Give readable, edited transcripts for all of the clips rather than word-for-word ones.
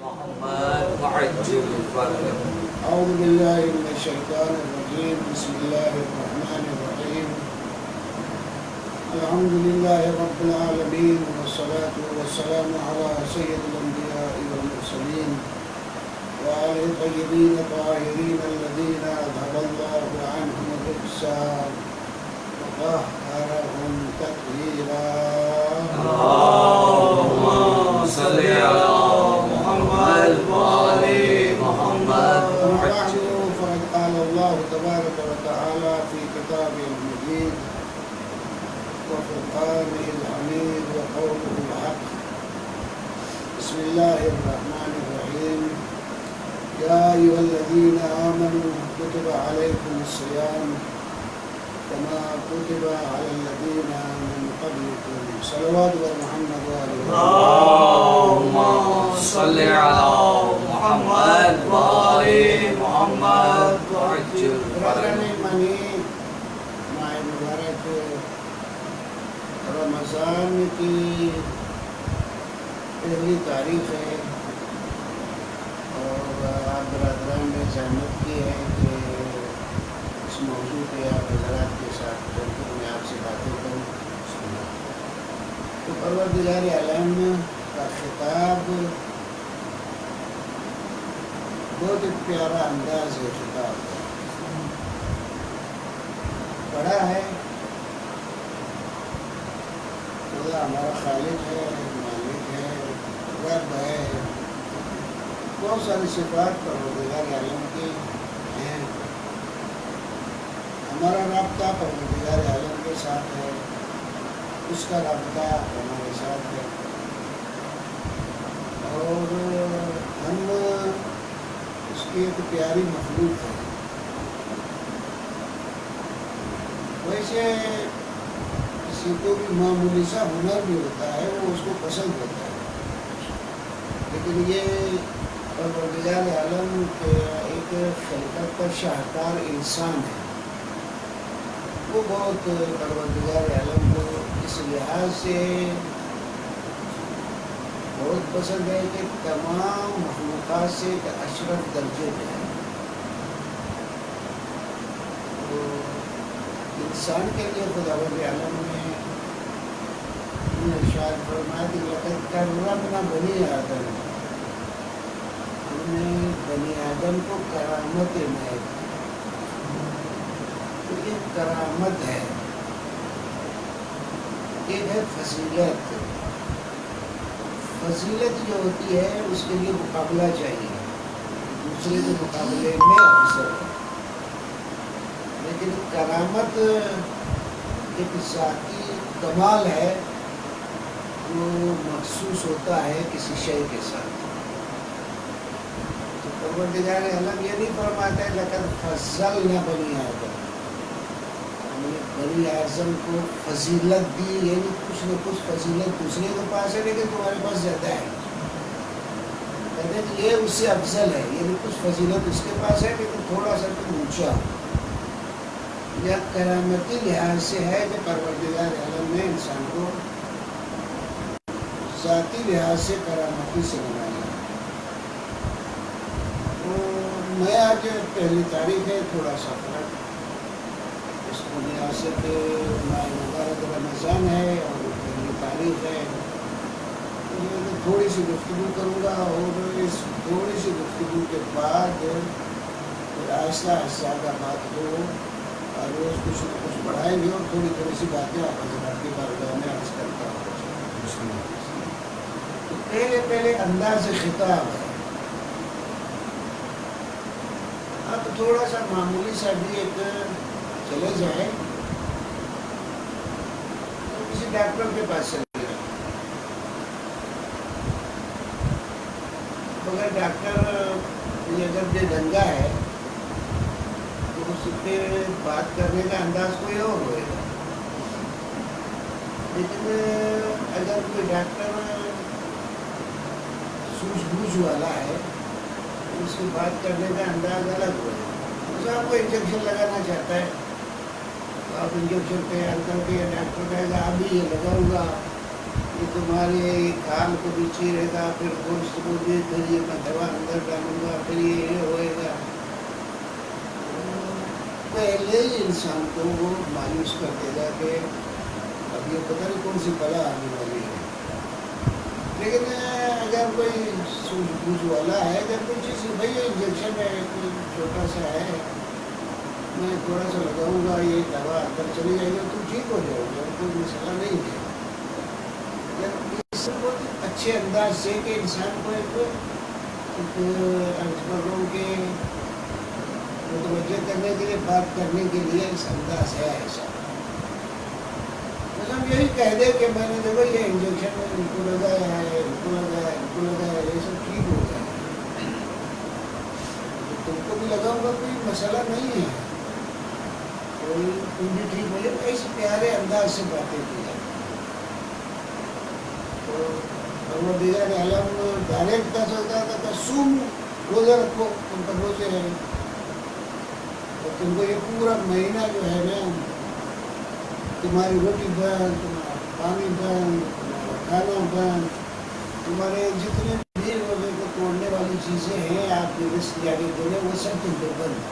محمد وعجل فرجه. أعوذ بالله من الشيطان الرجيم. بسم الله الرحمن الرحيم. الحمد لله رب العالمين، والصلاة والسلام على سيد الأنبياء والمرسلين وآل الطيبين الطاهرين الذين أذهب الله عنهم الرجس وطهرهم تطهيرا. اللهم صل على محمد وآل محمد. فقد قال الله تبارك وتعالى في كتابه المجيد وفرقانه الحميد وقوله الحق. بسم الله الرحمن الرحيم. يا أيها الذين آمنوا كتب عليكم الصيام كما كتب على الذين من قبلكم. صلوات محمد وآله. اللهم صل على محمد وآل محمد وعجل فرجه. ماہ مبارک رمضان کی پہلی تاریخ ہے اور آپ برادران نے زحمت کی ہے کہ اس موضوع پہ آپ حضرات کے ساتھ میں آپ سے باتیں کروں. تو پروردگار عالم کا خطاب بہت ایک پیارا انداز ہے. خطاب بڑا ہے. خدا ہمارا خالق ہے، مالک ہے، رب ہے. بہت ساری صفات پروردگار عالم کی ہیں. ہمارا رابطہ پروردگار عالم کے ساتھ ہے، اس کا رابطہ ہمارے ساتھ ہے، اور ہم اس کی ایک پیاری مخلوق ہے. ویسے کسی کو بھی معمولی سا ہنر بھی ہوتا ہے، وہ اس کو پسند ہوتا ہے، لیکن یہ پروردگار عالم کے ایک خلقت کا شاہکار انسان ہے. وہ بہت پروردگار عالم کو اس لحاظ سے بہت پسند ہے کہ تمام مخلوقات سے ایک اشرف درجے میں ہے. تو انسان کے لیے خداوند عالم نے ارشاد فرمایا کہ لقد کرمنا بنی آدم، ہم نے بنی آدم کو کرامت عنایت کی. تو یہ کرامت ہے، ایک ہے فضیلت. فضیلت جو ہوتی ہے اس کے لیے مقابلہ چاہیے، دوسرے کے مقابلے میں افضل ہے. لیکن کرامت ایک ذاتی کمال ہے جو مخصوص ہوتا ہے کسی شے کے ساتھ. تو پروردگار عالم یہ نہیں فرماتا ہے لقد فضلنا بنی آدم، ہم نے بنی آدم کو فضیلت دی، یعنی کچھ نہ کچھ فضیلت دوسرے کے پاس ہے لیکن تمہارے پاس زیادہ ہے. کہتے ہیں کہ یہ اس سے افضل ہے، یعنی کچھ فضیلت اس کے پاس ہے لیکن تھوڑا سا تم اونچا ہو. یا کرامتی لحاظ سے ہے کہ پروردگار عالم نے انسان کو ذاتی لحاظ سے کرامتی سے بنایا. تو میں آج پہلی تاریخ ہے، تھوڑا سا فرق اس بنیاد سے کہ ماہ مبارک رمضان ہے اور پہلی تاریخ ہے. تھوڑی سی گفتگو کروں گا اور اس تھوڑی سی گفتگو کے بعد آہستہ آہستہ بات کو روز کچھ نہ کچھ بڑھائیں گے اور تھوڑی تھوڑی سی باتیں آپ حضرات کی بارگاہ میں عرض کرتا ہوں. تو پہلے انداز خطاب ہے. اب تھوڑا سا معمولی سا بھی ایک چلے جائیں تو کسی ڈاکٹر کے پاس چلے جائیں. مگر ڈاکٹر اگر یہ ڈنگا ہے تو اس پہ بات کرنے کا انداز کوئی اور ہوئے گا. لیکن اگر کوئی ڈاکٹر سوجھ بوجھ والا ہے تو اس کی بات کرنے کا انداز الگ ہوئے گا. جیسے آپ کو انجیکشن لگانا چاہتا ہے تو آپ انجیکشن تیار کر کے ڈاکٹر کہے گا ابھی یہ لگاؤں گا یہ تمہارے کان کو بھی چیرے گا، پھر گوشت کو بھی، پھر یہ میں دوا اندر ڈالوں گا، پھر یہ ہوئے گا. پہلے ہی انسان کو وہ مایوس کر دے گا کہ اب یہ پتہ نہیں کون سی بلا آنے والی ہے. لیکن اگر کوئی سوجھ بوجھ والا ہے، اگر کوئی چیز بھائی یہ انجیکشن ہے، کوئی چھوٹا سا ہے، میں تھوڑا سا لگاؤں گا، یہ دوا اندر چلی جائے گا تو ٹھیک ہو جاؤ گا، کوئی مسئلہ نہیں ہے. اس بہت اچھے انداز سے کہ انسان کو ایک عرض کر رہا ہوں کہ متوجہ کرنے کے لیے، بات کرنے کے لیے اس انداز ہے ایسا. مطلب یہی کہہ دے کہ میں نے دیکھو یہ انجیکشن ان کو لگایا ہے، ان کو لگایا ہے، ان کو لگایا ہے، یہ سب ٹھیک ہو جائے. تم کو بھی لگاؤں گا، کوئی مسئلہ نہیں ہے، کوئی تم بھی ٹھیک ہو جائے. ایسے پیارے انداز سے باتیں کی جائیں. تو دیگر عالم ڈائریکٹ کہہ سکتا تھا کہ سوم روزہ رکھو، تم پر روزے ہیں، اور تم کو یہ پورا مہینہ جو ہے نا تمہاری روٹی بند، تمہارا پانی بند، تمہارا کھانا بند، تمہارے جتنے بھی روزے کو توڑنے والی چیزیں ہیں آپ جو رزق جانے دینے، وہ سب تم پہ بند ہے.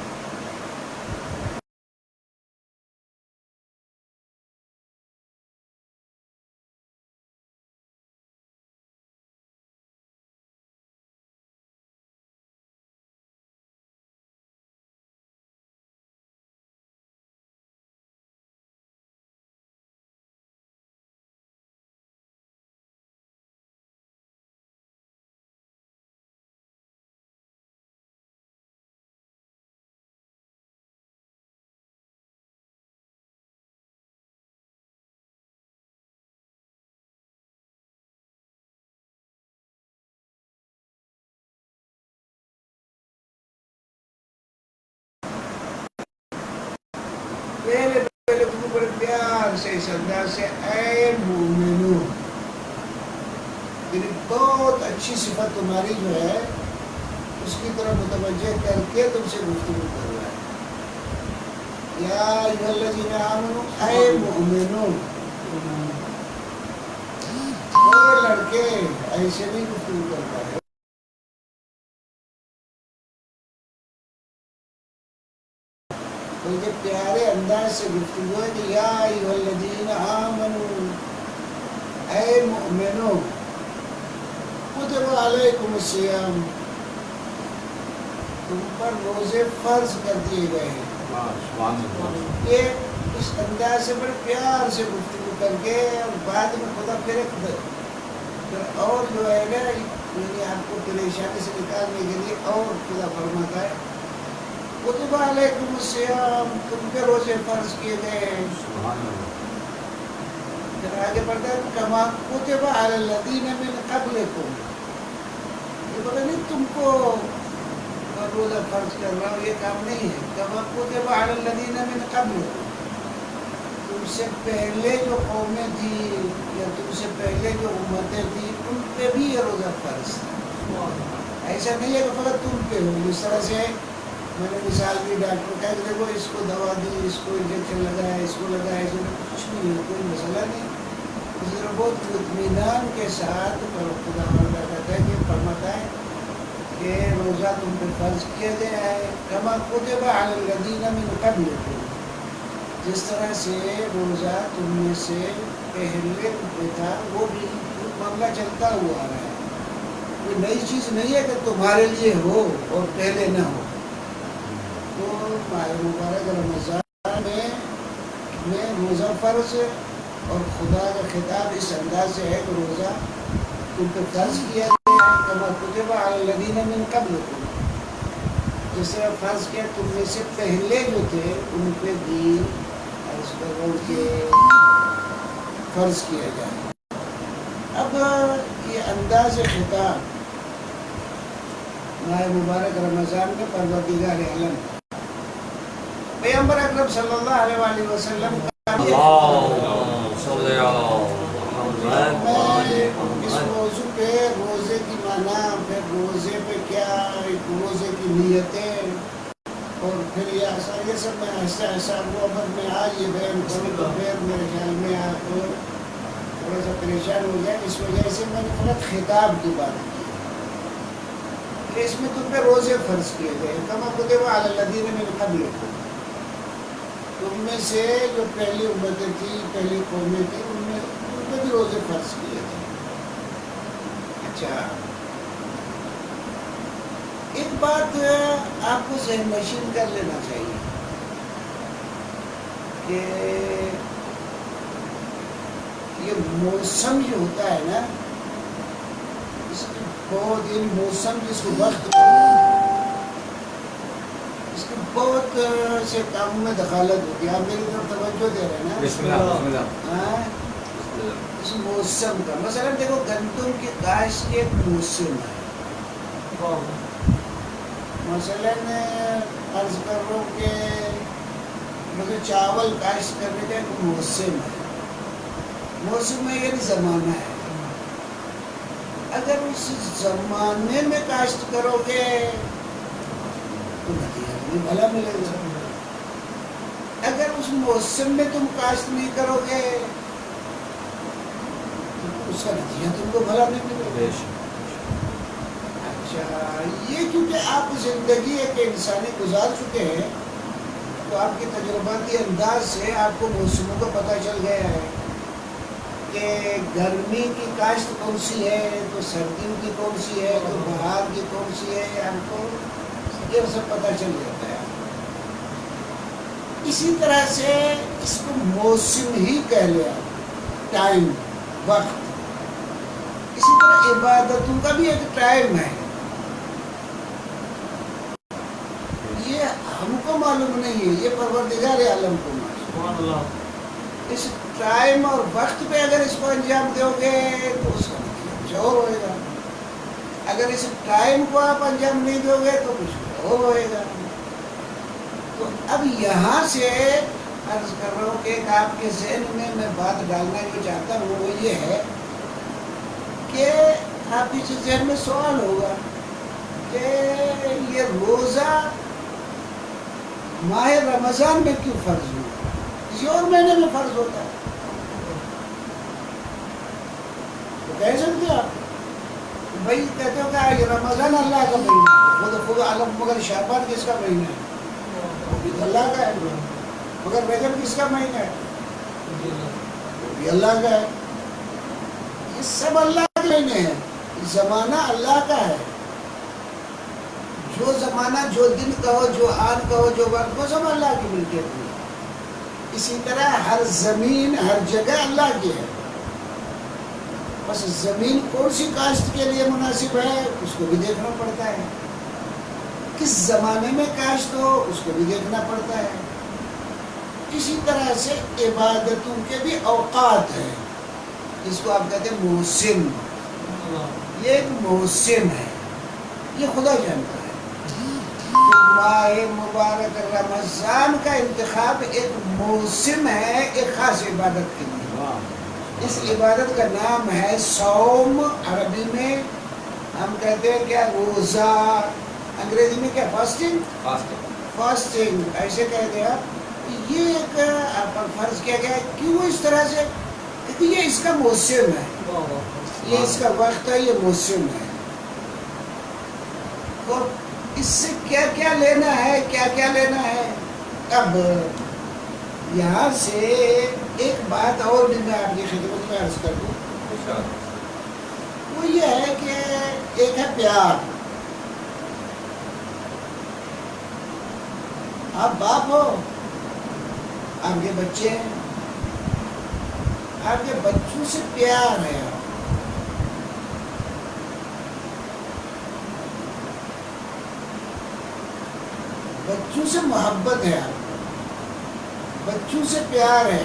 پہلے تم کو بڑے پیار سے اس انداز سے اے مومنو، یعنی بہت اچھی صفت تمہاری جو ہے اس کی طرف متوجہ کر کے تم سے گفتگو کر رہا ہے. یا ایھا الذین آمنوا، اے مومنو. وہ لڑکے ایسے نہیں گفتگو کرتا ہے. بلکہ پیارے انداز سے گفتگو ہے کہ یا ایھا الذین آمنوا، اے مومنو، کتب علیکم الصیام، تم پر روزے فرض کر دیے گئے ہیں. یہ اس انداز سے بڑے پیار سے گفتگو کر کے اور بعد میں خدا پھر اور جو ہے نا یعنی آپ کو پریشانی سے نکالنے کے لیے اور خدا فرماتا ہے کتب علیکم الصیام، تم پہ روزے فرض کیے گئے ہیں. پھر آگے بڑھتا ہے کما کتب علی الذین من قبلکم، یہ پتہ نہیں تم کو روزہ فرض کر رہا ہوں، یہ کام نہیں ہے. کما کتب علی الذین من قبلکم، تم سے پہلے جو قومیں تھیں یا تم سے پہلے جو امتیں تھیں ان پہ بھی یہ روزہ فرض تھا. ایسا نہیں ہے کہ فقط تم پہ ہو. اس طرح سے میں نے مثال بھی ڈاکٹر کہہ کہ دیکھو اس کو دوا دی، اس کو انجیکشن لگایا، اس کو لگایا، اس کو کچھ نہیں ہے، کوئی مسئلہ نہیں. اس طرح بہت اطمینان کے ساتھ خدا کہتا ہے کہ فرماتا ہے کہ روزہ تم پہ فرض کیا گیا ہے. کما کتب علی الذین من قبلکم، جس طرح سے روزہ تم میں سے پہلے پہ تھا، وہ بھی معاملہ چلتا ہوا آ رہا ہے. کوئی نئی چیز نہیں ہے کہ تمہارے لیے ہو اور پہلے نہ ہو. تو ماہ مبارک رمضان میں روزہ فرض اور خدا کا خطاب اس انداز سے ہے کہ روزہ تم پہ فرض کیا گیا ہے. کما کتب علی الذین من قبلکم، جس طرح فرض کیا تم میں سے پہلے جو تھے ان پہ بھی کے فرض کیا جائے. اب یہ انداز خطاب ماہ مبارک رمضان میں پروردگار عالم پیغمبر اکرم صلی اللہ علیہ وآلہ وسلم اس موضوع پہ روزے کی معنی، پھر روزے پہ کیا، روزے کی نیتیں، اور پھر یہ سب میں ایسا وہ عمر میں آج یہ بیان کروں تو پھر میرے خیال میں آپ تھوڑا سا پریشان ہو گیا، اس وجہ سے میں نے فقط خطاب کی بات کی کہ اس میں تم پہ روزے فرض کیے گئے، کما کتب علی الذین من قبلکم، تم میں سے جو پہلی امتیں تھی، پہلی قومیں تھیں، ان پہ بھی روزے فرض کیے تھے۔ اچھا، ایک بات آپ کو ذہن نشین کر لینا چاہیے کہ یہ موسم جو ہوتا ہے نا، اس کی بہت، یعنی موسم جس کو وقت اس کی بہت سے کاموں میں دخالت ہوتی ہے۔ آپ میری طرف توجہ دے رہے ہیں نا؟ بسم اللہ، بسم اللہ۔ ہاں، اس موسم کا مثلا دیکھو، گندم کی کاشت کے ایک موسم ہے۔ مثلا عرض کر رہا ہوں کہ مجھے چاول کاشت کرنے کا ایک موسم ہے، موسم میں یعنی زمانہ ہے۔ اگر اس زمانے میں کاشت کرو گے تو نتیجہ بھی بھلا ملے گا، اگر اس موسم میں تم کاشت نہیں کرو گے تو اس کا نتیجہ تم کو بھلا نہیں ملے گا۔ اچھا، یہ کیونکہ آپ زندگی ایک انسانی گزار چکے ہیں تو آپ کے تجرباتی انداز سے آپ کو موسموں کا پتہ چل گیا ہے کہ گرمی کی کاشت کون سی ہے، تو سردیوں کی کون سی ہے، تو بہار کی کون سی ہے، ہم کو یہ سب پتہ چل جاتا ہے۔ اسی طرح سے اس کو موسم ہی کہہ لیا، ٹائم، وقت۔ اسی طرح عبادتوں کا بھی ایک ٹائم ہے، یہ ہم کو معلوم نہیں ہے، یہ پروردگار عالم کو معلوم ہے۔ اس ٹائم اور وقت پہ اگر اس کو انجام دو گے تو اس کا نتیجہ کچھ اور ہوئے گا، اگر اس ٹائم کو آپ انجام نہیں دو گے تو کچھ اور ہوئے گا۔ تو اب یہاں سے عرض کر رہا ہوں کہ ایک آپ کے ذہن میں بات ڈالنا جو چاہتا ہوں وہ یہ ہے کہ آپ کے ذہن میں سوال ہوگا کہ یہ روزہ ماہ رمضان میں کیوں فرض ہوا، کسی اور مہینے میں فرض ہوتا ہے؟ تو کہہ سکتے آپ بھائی، کہتے ہو کہ یہ رمضان اللہ کا مہینہ ہے، خود عالم، مگر شعبان کس کا مہینہ ہے؟ وہ بھی اللہ کا ہے، مگر رجب کس کا مہینہ ہے؟ وہ بھی اللہ کا ہے۔ یہ سب اللہ کے مہینے ہیں، زمانہ اللہ کا ہے، جو زمانہ، جو دن کہو، جو آن کہو، جو وقت، وہ سب اللہ کی ملکیت ہے۔ اسی طرح ہر زمین، ہر جگہ اللہ کی ہے، بس زمین کون سی کاشت کے لیے مناسب ہے اس کو بھی دیکھنا پڑتا ہے، کس زمانے میں کاشت ہو اس کو بھی دیکھنا پڑتا ہے۔ اسی طرح سے عبادتوں کے بھی اوقات ہیں، جس کو آپ کہتے ہیں موسم، یہ ایک موسم ہے، یہ خدا جانتا ہے۔ ماہ مبارک رمضان کا انتخاب ایک موسم ہے ایک خاص عبادت کے لیے۔ اس عبادت کا نام ہے صوم، عربی میں ہم کہتے ہیں کیا، روزہ، انگریزی میں کیا، فاسٹنگ، فاسٹنگ ایسے کہتے ہیں آپ۔ یہ ایک آپ پر فرض کیا گیا ہے، کیوں اس طرح سے؟ کیونکہ یہ اس کا موسم ہے، یہ اس کا وقت ہے، یہ موسم ہے۔ اور اس سے کیا کیا لینا ہے، کیا کیا لینا ہے؟ اب یہاں سے ایک بات اور بھی میں آپ کی خدمت میں عرض کر دوں، وہ یہ ہے کہ ایک ہے پیار۔ آپ باپ ہو، آپ کے بچے ہیں، آپ کے بچوں سے پیار ہے، بچوں سے محبت ہے، بچوں سے پیار ہے،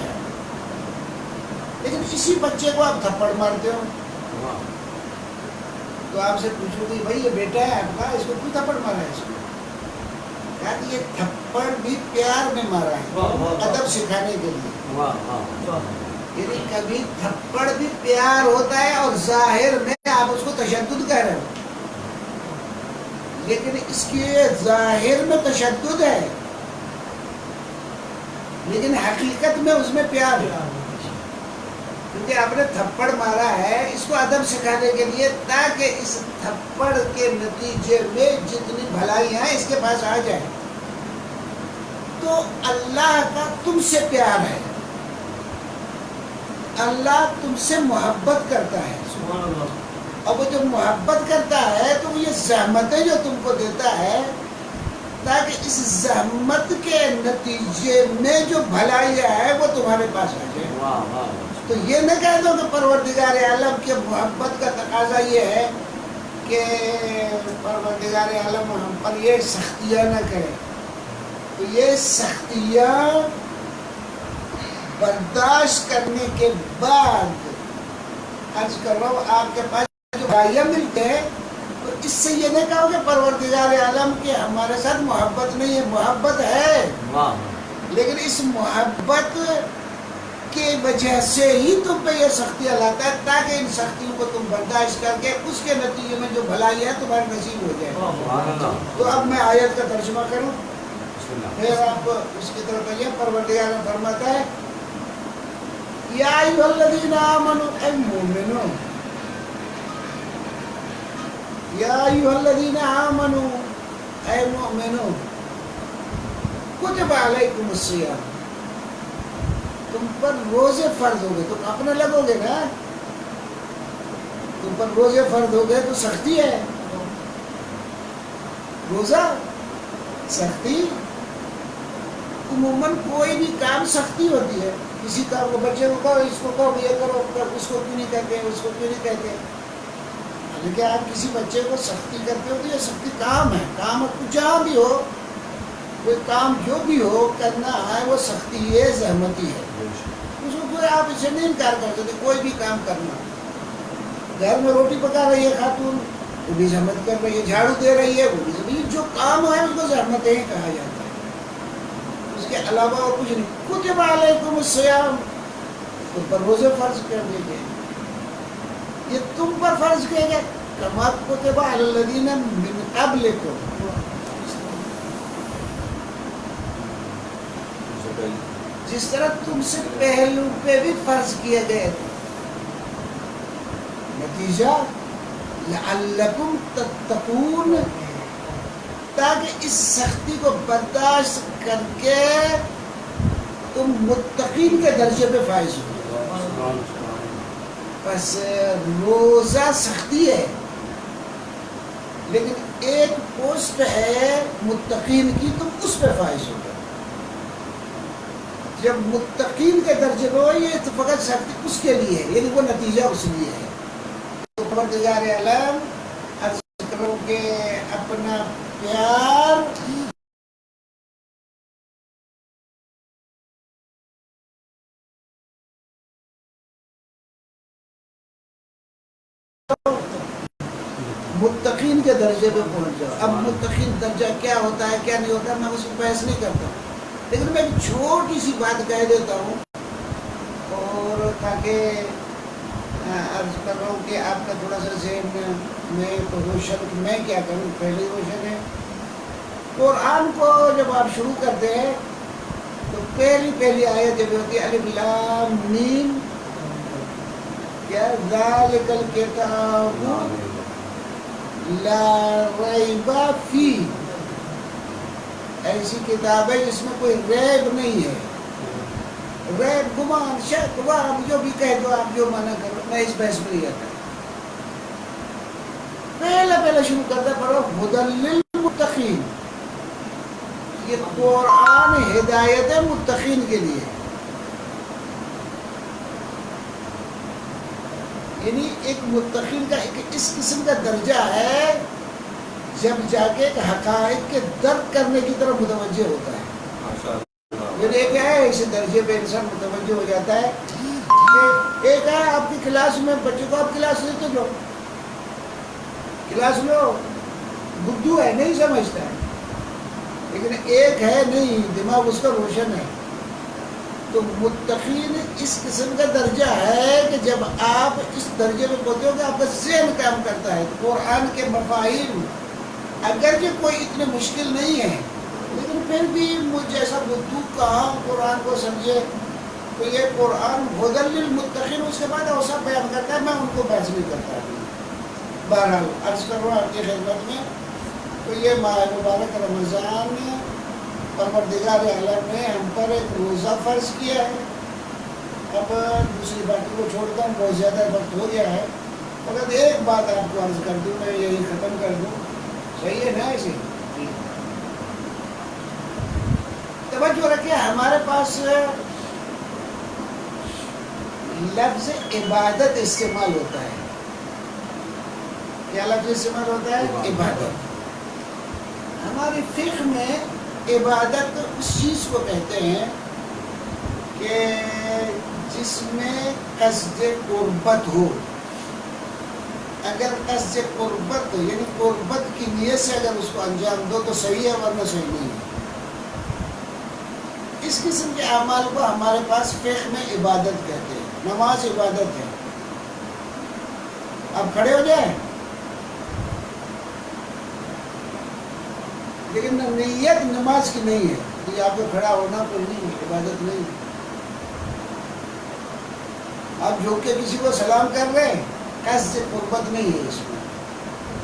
لیکن اسی بچے کو آپ تھپڑ مارتے ہو۔ تو آپ سے پوچھو گی بھائی یہ بیٹا ہے آپ کا، اس کو کیوں تھپڑ مارا ہے؟ اس کو یہ تھپڑ بھی پیار میں مارا ہے، ادب سکھانے کے لیے۔ یعنی کبھی تھپڑ بھی پیار ہوتا ہے اور ظاہر میں آپ اس کو تشدد کہہ رہے ہو، لیکن اس کے ظاہر میں تشدد ہے، لیکن حقیقت میں اس میں پیار ہے۔ کیونکہ آپ نے تھپڑ مارا ہے اس کو ادب سکھانے کے لیے، تاکہ اس تھپڑ کے نتیجے میں جتنی بھلائیاں ہیں اس کے پاس آ جائیں۔ تو اللہ کا تم سے پیار ہے، اللہ تم سے محبت کرتا ہے، سبحان اللہ۔ اور وہ جو محبت کرتا ہے تو وہ یہ زحمتیں جو تم کو دیتا ہے، تاکہ اس زحمت کے نتیجے میں جو بھلائیاں ہے وہ تمہارے پاس آ جائے۔ واہ واہ۔ تو یہ نہ کہہ دو کہ پروردگار عالم کی محبت کا تقاضا یہ ہے کہ پروردگار عالم ہم پر یہ سختیاں نہ کرے، تو یہ سختیاں برداشت کرنے کے بعد عرض کر رہا ہوں آپ کے پاس جو بھائیاں ملتے ہیں، تو اس سے یہ نہیں کہو کہ پروردگار عالم کی ہمارے ساتھ محبت نہیں ہے، محبت ہے، واہ۔ لیکن اس محبت کی وجہ سے ہی تم پہ یہ سختیاں لاتا ہے، تاکہ ان سختیوں کو تم برداشت کر کے اس کے نتیجے میں جو بھلائی ہے تمہارے نصیب ہو جائے۔ سبحان اللہ۔ تو اب میں آیت کا ترجمہ کروں، بسم اللہ۔ پھر آپ اس کی طرف آئیے۔ پروردگار فرماتا ہے یا ایھا الذین آمنوا، اے مومنو، یا ایھا الذین آمنوا، اے مومنو، کتب علیکم الصیام، تم پر روزے فرض ہو گئے، تم اپنے لگو گے نا، تم پر روزے فرض ہو گئے تو سختی ہے، روزہ سختی، عموماً کوئی بھی کام سختی ہوتی ہے، کسی کام کو بچے کو کہو، اس کو کہو یہ کرو، اس کو کیوں نہیں کہتے، اس کو کیوں نہیں کہتے، لیکن آپ کسی بچے کو سختی کرتے ہو تو یہ سختی کام ہے، کام جہاں بھی ہو، کوئی کام جو بھی ہو کرنا ہے وہ سختی ہے، زحمتی ہے، اس کو کوئی آپ اسے نہیں انکار کر سکتے، کوئی بھی کام کرنا، گھر میں روٹی پکا رہی ہے خاتون، وہ بھی زحمت کر رہی ہے، جھاڑو دے رہی ہے، وہ بھی زحمت، جو کام ہے اس کو زحمتیں ہی کہا جاتا ہے، اس کے علاوہ اور کچھ نہیں۔ کتب علیکم الصیام، تم پر روزے فرض کر دیے گئے، یہ تم پر فرض کیے گئے، کما کتب علی الذین من قبلکم، جس طرح تم سے پہلو پہ بھی فرض کیے گئے تھے، نتیجہ لعلکم تتقون، تاکہ اس سختی کو برداشت کر کے تم متقین کے درجے پہ فائز ہو۔ بس روزہ سختی ہے، لیکن ایک پوسٹ ہے متقین کی، تم اس پہ فائز ہو گئے۔ جب متقین کے درجے پہ ہو، یہ تو فقط سختی اس کے لیے ہے، یعنی وہ نتیجہ اس لیے ہے۔ تو پروردگار عالم عرض کرو کہ اپنا پیار متقین کے درجے پہ پہنچ جاؤ۔ اب متقین درجہ کیا ہوتا ہے کیا نہیں ہوتا میں اس پہ بحث نہیں کرتا، لیکن میں ایک چھوٹی سی بات کہہ دیتا ہوں، اور تاکہ عرض کر رہا ہوں کہ آپ کا تھوڑا سا ذہن میں تو روشن، کہ میں کیا کروں، پہلے روشن ہے۔ قرآن کو جب آپ شروع کرتے ہیں تو پہلی آیت جب ہوتی ہے الف لام میم، کیا ذالک الکتاب لا ریب فیہ، ایسی کتاب ہے جس میں کوئی ریب نہیں ہے، ریب گمان شک آپ جو بھی کہہ دو، آپ جو منع کرو، میں اس بحث میں نہیں آتا۔ پہلا شروع کرتا پڑھو ہدی للمتقین، یہ قرآن ہدایت ہے متقین کے لیے، یعنی ایک متقین کا ایک اس قسم کا درجہ ہے جب جا کے ایک حقائق کے درک کرنے کی طرف متوجہ ہوتا ہے، یعنی ایک ہے اس درجے پہ انسان متوجہ ہو جاتا ہے کہ ایک ہے آپ کی کلاس میں بچے کو آپ کلاس لیتے لو، کلاس لو، بدھو ہے نہیں سمجھتا ہے، لیکن ایک ہے نہیں دماغ اس کا روشن ہے۔ تو متقین اس قسم کا درجہ ہے کہ جب آپ اس درجے میں پہنچتے ہو کہ آپ کا ذہن کام کرتا ہے، قرآن کے مفاہیم اگرچہ کوئی اتنے مشکل نہیں ہے، لیکن پھر بھی مجھ جیسا بدھو کہاں قرآن کو سمجھے، تو یہ قرآن ہدی للمتقین اس کے بعد اوصاف بیان کرتا ہے، میں ان کو بحث نہیں کرتا ابھی۔ بہرحال عرض کر رہا ہوں آپ کی خدمت میں، تو یہ ماہ مبارک رمضان پروردگار عالم نے ہم پر ایک روزہ فرض کیا ہے۔ اب دوسری باتوں کو چھوڑتا ہوں، بہت زیادہ وقت ہو گیا ہے، فقط ایک بات آپ کو عرض کر دوں، میں یہی ختم کر دوں، صحیح ہے نا ایسے؟ توجہ رکھیں، ہمارے پاس لفظ عبادت استعمال ہوتا ہے۔ کیا لفظ استعمال ہوتا ہے؟ عبادت۔ ہماری فقہ میں عبادت اس چیز کو کہتے ہیں کہ جس میں قصد قربت ہو۔ اگر قصد قربت یعنی قربت کی نیت سے اگر اس کو انجام دو تو صحیح ہے، ورنہ صحیح نہیں ہے۔ اس قسم کے اعمال کو ہمارے پاس فقہ میں عبادت کہتے ہیں۔ نماز عبادت ہے۔ اب کھڑے ہو جائیں، لیکن نیت نماز کی نہیں ہے، یہ آپ کو کھڑا ہونا کوئی نہیں ہے، عبادت نہیں ہے۔ آپ جھک کے کسی کو سلام کر رہے ہیں، قصد قربت نہیں ہے، اس میں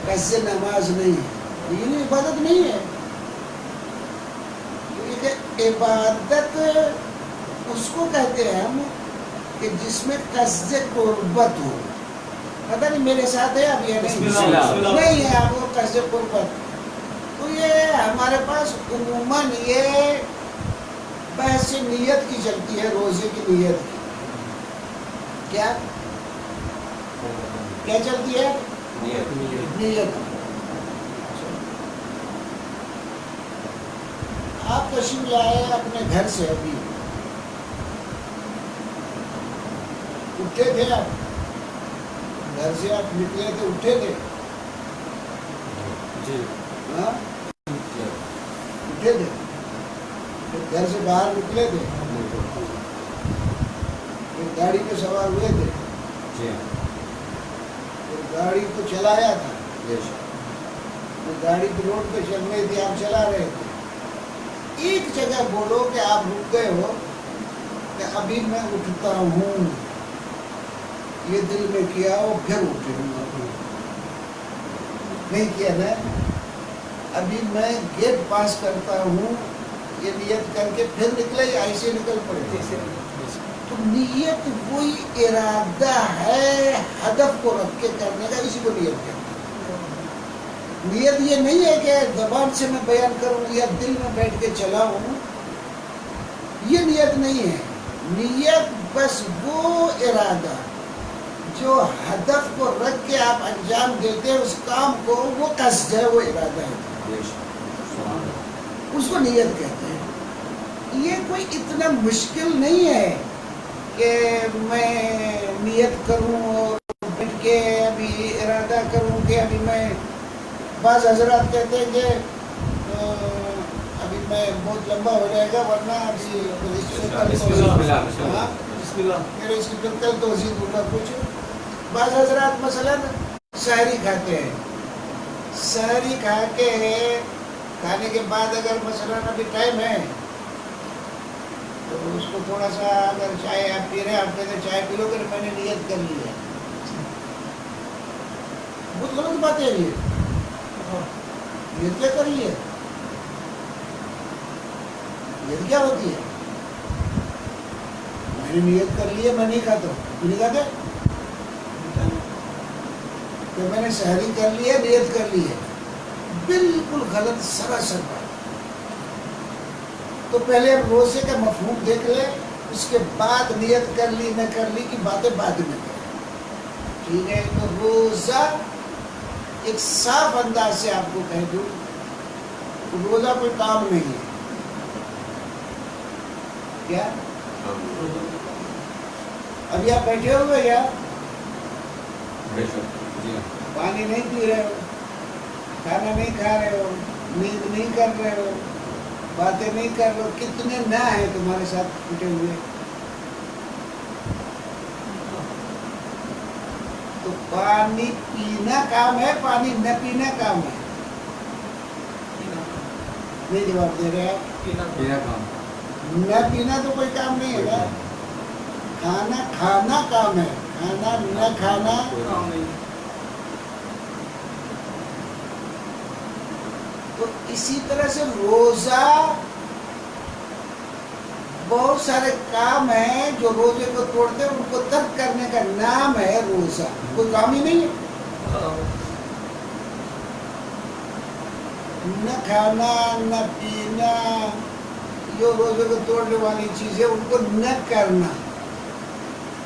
قصد نماز نہیں ہے، یہ نہیں، عبادت نہیں ہے۔ عبادت اس کو کہتے ہیں ہم کہ جس میں قصد قربت ہو۔ پتہ نہیں میرے ساتھ ہے اب یہ نہیں ہے، آپ کو قصد قربت۔ تو یہ ہمارے پاس عموماً یہ بحث نیت کی چلتی ہے، روزے کی نیت کی۔ کیا چلتی ہے؟ نیت۔ آپ تشریف لائے اپنے گھر سے، ابھی اٹھے تھے آپ گھر سے، آپ نکلے تھے، اٹھے تھے، ہاں اٹھے تھے، پھر گھر سے باہر نکلے تھے، پھر گاڑی پہ سوار ہوئے تھے، پھر گاڑی کو چلایا تھا، پھر گاڑی کی روڈ پہ چل رہی تھی، آپ چلا رہے تھے۔ ایک جگہ بولو کہ آپ رک گئے ہو کہ ابھی میں اٹھتا ہوں، یہ دل میں کیا ہو، پھر اٹھے ہوں، نہیں کیا نا؟ ابھی میں گیٹ پاس کرتا ہوں، یہ نیت کر کے پھر نکلے، یا ایسے نکل پڑے؟ تو نیت وہی ارادہ ہے ہدف کو رکھ کے کرنے کا، اسی کو نیت کہتے ہیں۔ نیت یہ نہیں ہے کہ زبان سے میں بیان کروں یا دل میں بیٹھ کے چلاؤں، یہ نیت نہیں ہے۔ نیت بس وہ ارادہ جو ہدف کو رکھ کے آپ انجام دیتے ہیں اس کام کو، وہ قصد ہے، وہ ارادہ ہے، اس کو نیت کہتے ہیں۔ یہ کوئی اتنا مشکل نہیں ہے کہ میں نیت کروں اور بیٹھ کے ابھی ارادہ کروں کہ ابھی میں، بعض حضرات کہتے ہیں کہ ابھی میں بہت لمبا ہو جائے گا، ورنہ ابھی میرے اس کی کل توضیح دوں گا کچھ۔ بعض حضرات مثلاً سحری کھاتے ہیں، سحری کھا کے کھانے کے بعد اگر مثلاً ابھی ٹائم ہے تو اس کو تھوڑا سا اگر چائے آپ پی رہے ہیں، آپ کہتے ہیں چائے پی لو کہ میں نے نیت کر لی ہے، بہت غلط بات ہے یہ۔ نیت کیا کر لی ہے؟ نیت کیا ہوتی ہے؟ میں نے نیت کر لی ہے، میں نہیں کھاتا ہوں، تو نہیں کھاتے کہ میں نے سحری کر لی ہے، نیت کر لی ہے، بالکل غلط، سراسر بات۔ تو پہلے ہم روزے کا مفہوم دیکھ لیں، اس کے بعد نیت کر لی نہ کر لی کی باتیں بعد میں کریں، ٹھیک ہے؟ تو روزہ ایک صاف انداز سے آپ کو کہہ دوں، روزہ کوئی کام نہیں ہے۔ کیا ابھی آپ بیٹھے ہوئے یا پانی نہیں پی رہے ہو، کھانا نہیں کھا رہے ہو، نیند نہیں کر رہے ہو، باتیں نہیں کر رہے ہو، کتنے نہ ہیں تمہارے ساتھ پھٹے ہوئے؟ تو پانی پینا کام ہے، پانی نہ پینا کام ہے؟ نہیں جواب دے رہے آپ؟ پینا کام، نہ پینا تو کوئی کام نہیں ہے نا، کھانا کھانا کام ہے، کھانا نہ کھانا تو اسی طرح سے روزہ بہت سارے کام ہیں جو روزے کو توڑتے ہیں، ان کو ترک کرنے کا نام ہے روزہ، کوئی کام ہی نہیں ہے۔ نہ کھانا نہ پینا، جو روزے کو توڑنے والی چیزیں ان کو نہ کرنا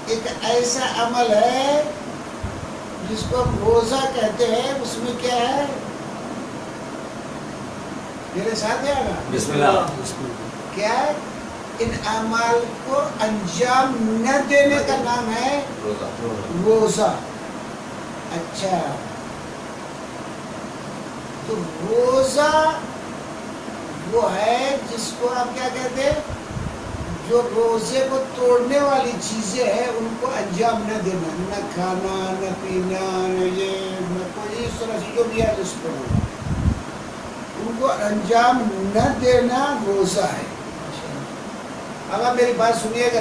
ایک ایسا عمل ہے جس کو ہم روزہ کہتے ہیں۔ اس میں کیا ہے؟ میرے ساتھ ہے نا؟ بسم اللہ۔ کیا ہے؟ ان اعمال کو انجام نہ دینے کا نام ہے روزہ۔ اچھا، تو روزہ وہ ہے جس کو آپ کیا کہتے ہیں؟ جو روزے کو توڑنے والی چیزیں ہیں ان کو انجام نہ دینا، نہ کھانا نہ پینا نہ یہ نہ کوئی اس طرح سے جو بھی ہے جس کو ان کو انجام نہ دینا روزہ ہے۔ اب آپ میری بات سنیے گا،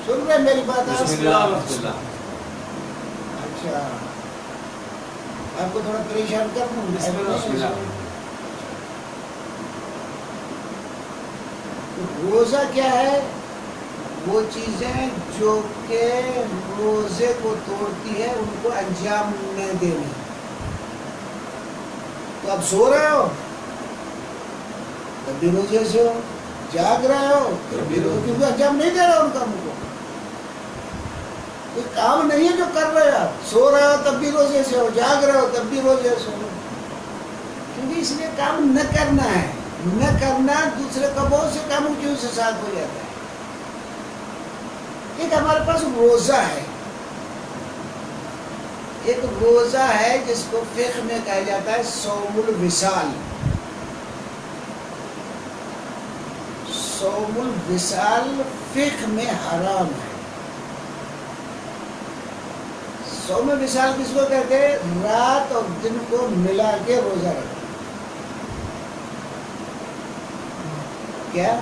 سن رہے میری بات آپ؟ اچھا، آپ کو تھوڑا پریشان کر دوں۔ روزہ کیا ہے؟ وہ چیزیں جو کہ روزے کو توڑتی ہے ان کو انجام نہ دینا۔ تو آپ سو رہے ہو تب بھی روزے سے ہو، جاگ رہے ہو تب بھی روزے، کیونکہ انجام نہیں دے رہے ان کاموں کو۔ کوئی کام نہیں ہے جو کر رہے آپ، سو رہے ہو تب بھی روزے سے ہو، جاگ رہے ہو تب بھی روزے سے ہو، کیونکہ اس لیے کام نہ کرنا ہے۔ نہ کرنا دوسرے کا بہت سے کاموں کی اس سے ساتھ ہو جاتا ہے۔ ایک ہمارے پاس روزہ ہے، ایک روزہ ہے جس کو فقہ میں کہا جاتا ہے صوم الوصال۔ صوم الوصال فقہ میں حرام ہے۔ صوم الوصال کس کو کہتے ہیں؟ رات اور دن کو ملا کے روزہ رکھنا۔ کیا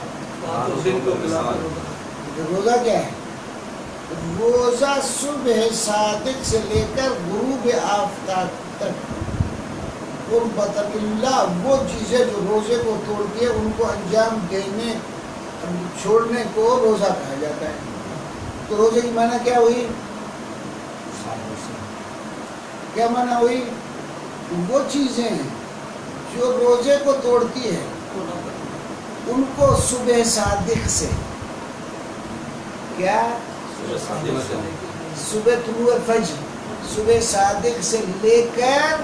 روزہ کیا ہے؟ روزہ صبح صادق سے لے کر غروب آفتاب تک قربت اللہ، وہ چیزیں جو روزے کو توڑتی ہے ان کو انجام دینے چھوڑنے کو روزہ کہا جاتا ہے۔ تو روزے کی معنی کیا ہوئی؟ کیا معنی ہوئی؟ وہ چیزیں جو روزے کو توڑتی ہے ان کو صبح صادق سے، کیا؟ صبح طلوع فجر، صبح صادق سے لے کر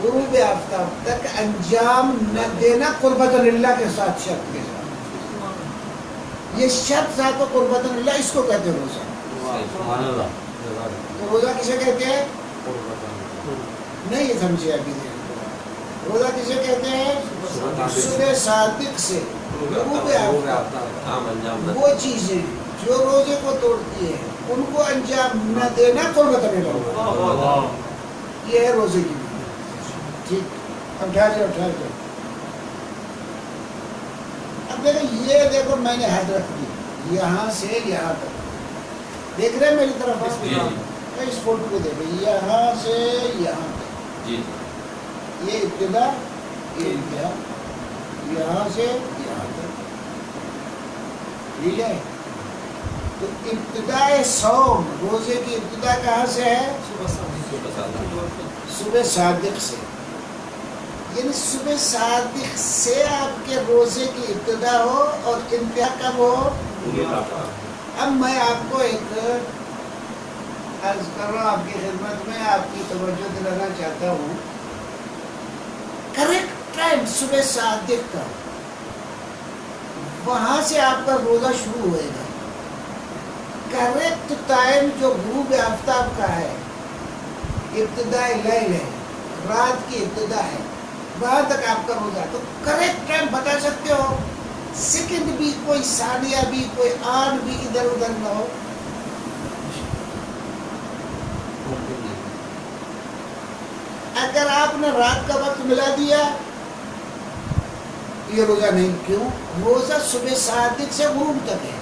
غروب آفتاب تک انجام نہ دینا، قربت اللہ کے ساتھ، شرط کے ساتھ۔ یہ شرط ساتھ قربت اللہ، اس کو کہتے ہیں روزہ۔ تو روزہ کسے کہتے ہیں؟ نہیں یہ سمجھے ابھی۔ روزہ کسے کہتے ہیں؟ صبح صادق سے غروب آفتاب، وہ چیزیں جو روزے کو توڑتی ہے ان کو انجام نہ دینا قربت اللہ، یہ ہے روزے کی۔ ٹھیک، اب ٹھہر جاؤ ٹھہر جاؤ۔ اب دیکھیں، یہ دیکھو میں نے حد رکھ دی یہاں سے یہاں تک، دیکھ رہے ہیں میری طرف؟ اس فوٹو کو دیکھیں، یہاں سے یہاں تک، یہ ابتدا یہ انتہا، یہاں سے یہاں تک، ٹھیک ہے؟ تو ابتدا صوم، روزے کی ابتدا کہاں سے ہے؟ صبح صادق سے، یعنی صبح صادق سے آپ کے روزے کی ابتدا ہو اور انتہا کب ہو؟ اب میں آپ کو ایک عرض کر رہا ہوں آپ کی خدمت میں، آپ کی توجہ دلانا چاہتا ہوں۔ کریکٹ ٹائم صبح صادق کا، وہاں سے آپ کا روزہ شروع ہوئے گا۔ کریکٹ ٹائم جو غروب آفتاب کا ہے، ابتدائی لیل ہے، رات کی ابتدا ہے، وہاں تک آپ کا روزہ، تو کریکٹ ٹائم بتا سکتے ہو؟ سیکنڈ بھی، کوئی ثانیہ بھی، کوئی آن بھی ادھر ادھر نہ ہو۔ اگر آپ نے رات کا وقت ملا دیا یہ روزہ نہیں. کیوں؟ روزہ صبح صادق سے غروب تک ہے.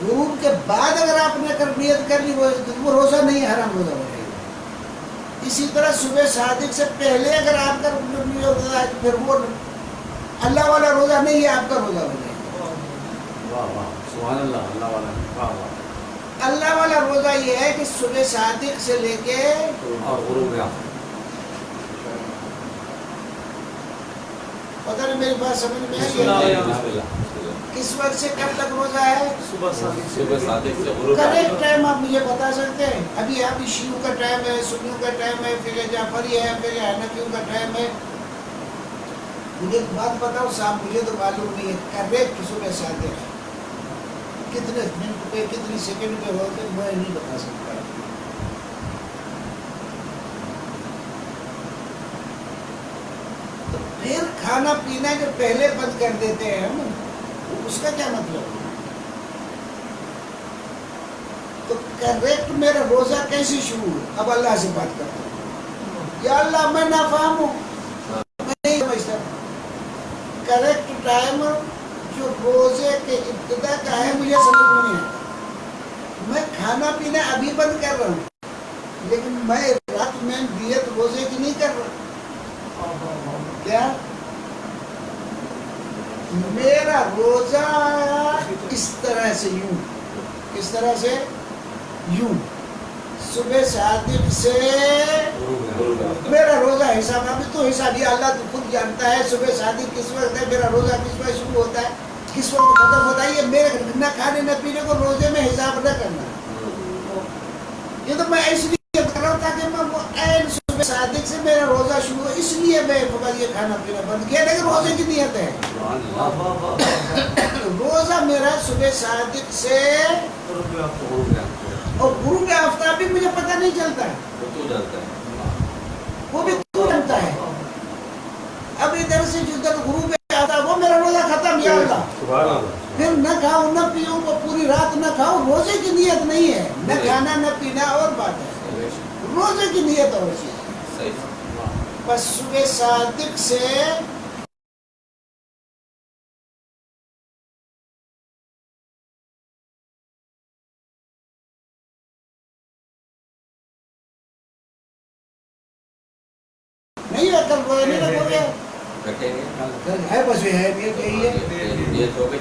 غروب کے بعد اگر آپ نے نیت کر لی وہ روزہ نہیں ہے، حرام روزہ ہو جائے گا. اسی طرح صبح صادق سے پہلے اگر آپ کا نیت ہوتا ہے تو پھر وہ اللہ والا روزہ نہیں ہے، آپ کا روزہ ہو جائے گا. واہ واہ سبحان اللہ. اللہ والا واہ واہ. اللہ والا روزہ یہ ہے کہ صبح صادق سے لے کے اور غروب آفتاب. پتہ نہیں میری بات سمجھ میں بسم ہے. اللہ بسم اللہ. کس وقت سے کب تک روزہ ہے؟ صبح صادق صبح صادق سے غروب کریکٹ ٹائم آپ مجھے بتا سکتے ہیں؟ ابھی شیعوں کا ٹائم ہے، سنیوں کا ٹائم ہے، پھر جعفری ہے، پھر حنفیوں کا ٹائم ہے. مجھے ایک بات بتاؤ صاحب، مجھے تو معلوم نہیں ہے کریکٹ صبح صادق کتنے منٹ پہ کتنی سیکنڈ پہ ہوتے میں نہیں بتا سکتا. تو پھر کھانا پینا جو پہلے بند کر دیتے ہیں ہم، اس کا کیا مطلب ہے؟ تو کریکٹ میرا روزہ کیسے شروع ہو؟ اب اللہ سے بات کرتا ہوں. یا اللہ میں نافہم ہوں، میں نہیں سمجھتا. کریکٹ ٹائم جو روزے کے ابتدا کا ہے مجھے سمجھ میں نہیں آتا. میں کھانا پینا ابھی بند کر رہا ہوں، لیکن میں رات میں نیت روزے کی نہیں کر رہا. کیا میرا روزہ اس طرح سے یوں، اس طرح سے یوں، صبح صادق سے غروب آفتاب. میرا روزہ حساب ابھی تو حساب یہ اللہ تو خود جانتا ہے. صبح صادق کس وقت ہے، میرا روزہ کس وقت شروع ہوتا ہے، کس وقت ختم ہوتا ہے. یہ میرے نہ کھانے نہ پینے کو روزے میں حساب نہ کرنا. یہ تو میں اس لیے کر رہا ہوں تاکہ میں وہ عین صبح صادق سے میرا روزہ شروع ہو. اس لیے میں فقط یہ کھانا پینا بند کیا، لیکن روزے کی نیت ہے. سبحان اللہ. روزہ میرا صبح صادق سے غروب آفتاب. غروب آفتاب. اور غروب آفتاب بھی مجھے پتہ نہیں چلتا ہے، وہ تو جانتا ہے. وہ بھی تو جانتا ہے. اب ادھر سے جدھر غروب آفتاب وہ میرا روزہ ختم. یا اللہ سبحان اللہ. پھر نہ کھاؤ نہ پیو، وہ پوری رات نہ کھاؤ. روزے کی نیت نہیں ہے، نہ کھانا نہ پینا اور بات ہے، روزے کی نیت اور چیز. صحیح. بس صبح صادق سے نہیں ہے. کل روزہ نہیں رکھو گے رکھیں گے. ہے، بس یہ ہے نیت یہی ہے. یہ تو کہ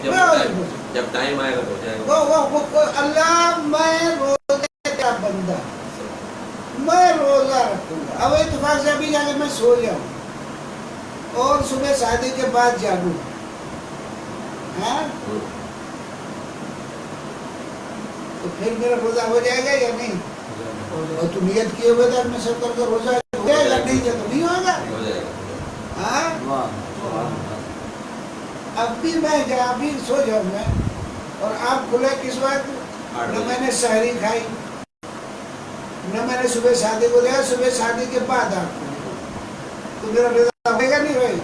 جب ٹائم آئے گا تو ہو جائے گا. وہ اللہ میں روزے کا بندہ، میں روزہ رکھوں گا. اب اتفاق سے ابھی جا کے میں سو جاؤں اور صبح صادق کے بعد جاگوں، ہاں تو پھر میرا روزہ ہو جائے گا یا نہیں؟ اور تو نیت کیے ہوئے تھا میں سب کر کے روزہ ہو جائے گا، نہیں تو نہیں ہوگا. ہو جائے گا. ہاں سبحان اللہ. اب بھی میں جہاں بھی سو جاؤں میں اور آپ کھلے کس وقت، نہ میں نے سحری کھائی نہ میں نے صبح شادی کو لیا، صبح شادی کے بعد آپ کو تو میرا روزہ ہوئے گا نہیں بھائی.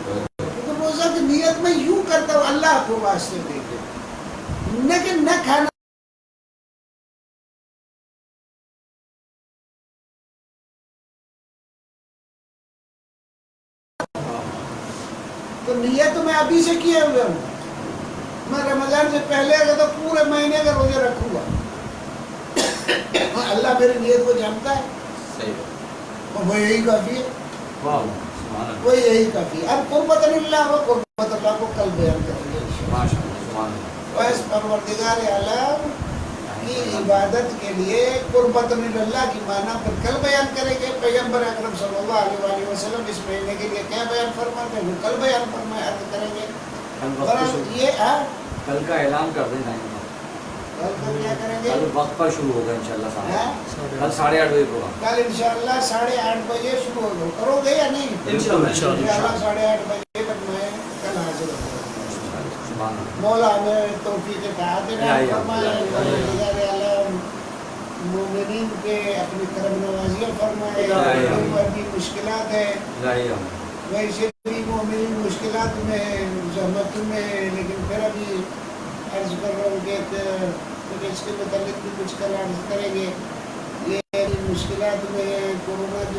تو روزہ کی نیت میں یوں کرتا ہوں اللہ کو واسطے دے کے، لیکن نہ کھانا تو نیت تو میں ابھی سے کیے ہوئے ہوں. میں رمضان سے پہلے اگر تو پورے مہینے کا روزے رکھوں گا. اللہ میری نیت کو جانتا ہے، صحیح. اور وہ یہی کافی ہے، واہ سبحان اللہ. وہ یہی کافی ہے. اب قربت اللہ، وہ قربت اللہ کو کل بیان کریں گے. ماشاء اللہ. سبحان اللہ. بس پروردگار عالم کی عبادت کے لیے قربت اللہ کی معنی پر کل بیان کریں گے. پیغمبر اکرم صلی اللہ علیہ وآلہ وسلم اس مہینے کے لیے کیا بیان فرماتے ہیں وہ کل بیان فرمائے عرض کریں گے. یہ کل کا اعلان کر دیں. کل کیا کریں گے؟ کل وقت پر شروع ہوگا انشاءاللہ. کل 8:30 بجے پروگرام. کل انشاءاللہ 8:30 بجے شروع ہوگا. کرو گے یا نہیں؟ انشاءاللہ. 8:30 بجے تک میں کل حاضر ہوں. سبحان اللہ. مولا میں توفیق عطا فرمائے، پروردگار عالم مومنین کے اپنی کرم نوازیاں فرمائے. جو اپنی مشکلات ہے ویسے بھی مومنین مشکلات میں ہیں، زحمت میں ہیں، لیکن پھر ابھی عرض کر رہا ہوں کہ پھر اس کے متعلق بھی کچھ کل عرض کریں گے. یہ مشکلات میں ہیں، کورونا کی